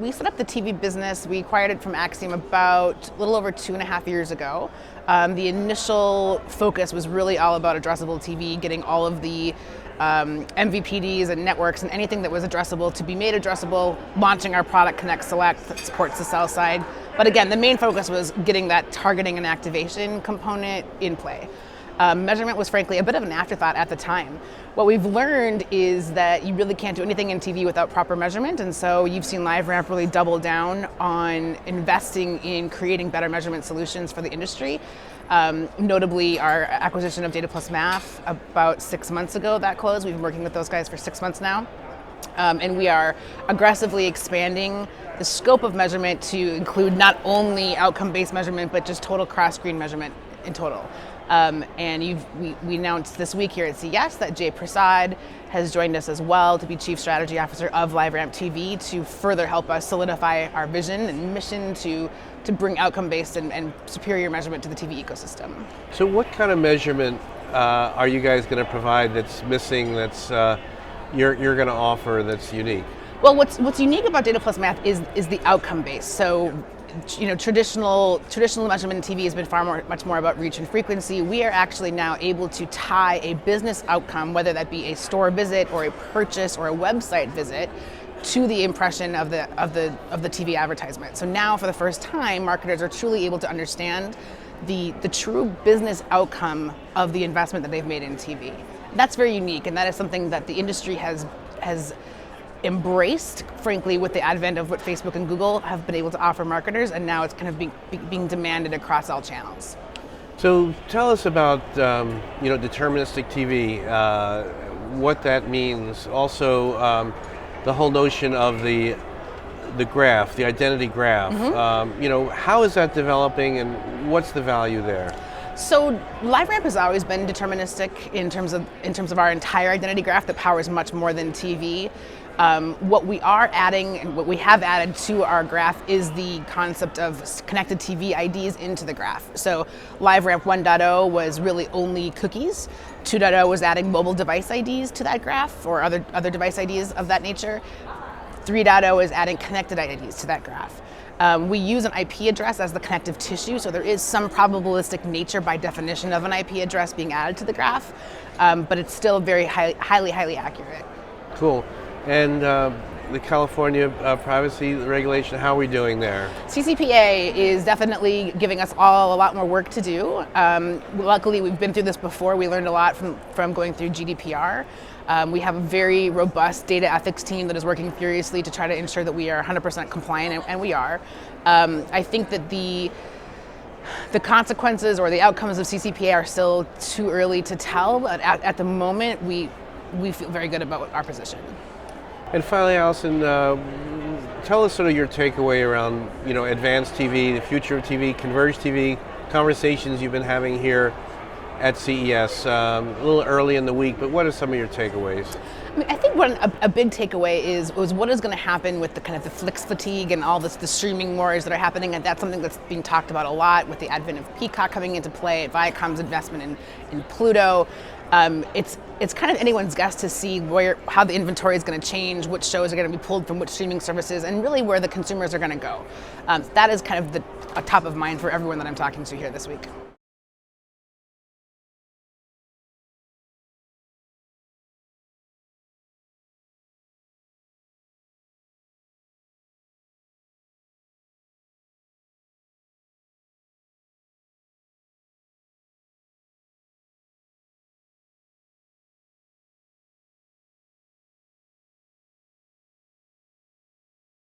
we set up the TV business. We acquired it from Axiom about a little over 2.5 years ago. The initial focus was really all about addressable TV, getting all of the MVPDs and networks and anything that was addressable to be made addressable, launching our product Connect Select that supports the sell side. But again, the main focus was getting that targeting and activation component in play. Measurement was frankly a bit of an afterthought at the time. What we've learned is that you really can't do anything in TV without proper measurement, and so you've seen LiveRamp really double down on investing in creating better measurement solutions for the industry. Notably, our acquisition of Data Plus Math about 6 months ago that closed. We've been working with those guys for 6 months now. And we are aggressively expanding the scope of measurement to include not only outcome-based measurement, but just total cross-screen measurement in total. And we announced this week here at CES that Jay Prasad has joined us as well to be Chief Strategy Officer of LiveRamp TV to further help us solidify our vision and mission to bring outcome-based and superior measurement to the TV ecosystem. So what kind of measurement are you guys going to provide that's missing, that's you're going to offer that's unique? Well, what's unique about Data Plus Math is the outcome-based. So, traditional measurement in TV has been much more about reach and frequency. We are actually now able to tie a business outcome, whether that be a store visit or a purchase or a website visit, to the impression of the TV advertisement. So now, for the first time, marketers are truly able to understand the true business outcome of the investment that they've made in TV. That's very unique, and that is something that the industry has embraced, frankly, with the advent of what Facebook and Google have been able to offer marketers, and now it's kind of being demanded across all channels. So tell us about deterministic TV, what that means. Also, the whole notion of the graph, the identity graph. Mm-hmm. How is that developing, and what's the value there? So LiveRamp has always been deterministic in terms of our entire identity graph that powers much more than TV. What we are adding and what we have added to our graph is the concept of connected TV IDs into the graph. So LiveRamp 1.0 was really only cookies. 2.0 was adding mobile device IDs to that graph, or other device IDs of that nature. 3.0 is adding connected IDs to that graph. We use an IP address as the connective tissue, so there is some probabilistic nature by definition of an IP address being added to the graph, but it's still very highly accurate. Cool. And the California privacy regulation, how are we doing there? CCPA is definitely giving us all a lot more work to do. Luckily, we've been through this before. We learned a lot from going through GDPR. We have a very robust data ethics team that is working furiously to try to ensure that we are 100% compliant, and we are. I think that the consequences or the outcomes of CCPA are still too early to tell, but at the moment, we feel very good about our position. And finally, Allison, tell us sort of your takeaway around advanced TV, the future of TV, converged TV, conversations you've been having here at CES. A little early in the week, but what are some of your takeaways? I think a big takeaway was what is going to happen with the kind of the Flix fatigue and all the streaming wars that are happening, and that's something that's being talked about a lot with the advent of Peacock coming into play, Viacom's investment in Pluto. It's kind of anyone's guess to see how the inventory is going to change, which shows are going to be pulled from which streaming services, and really where the consumers are going to go. That is kind of the top of mind for everyone that I'm talking to here this week.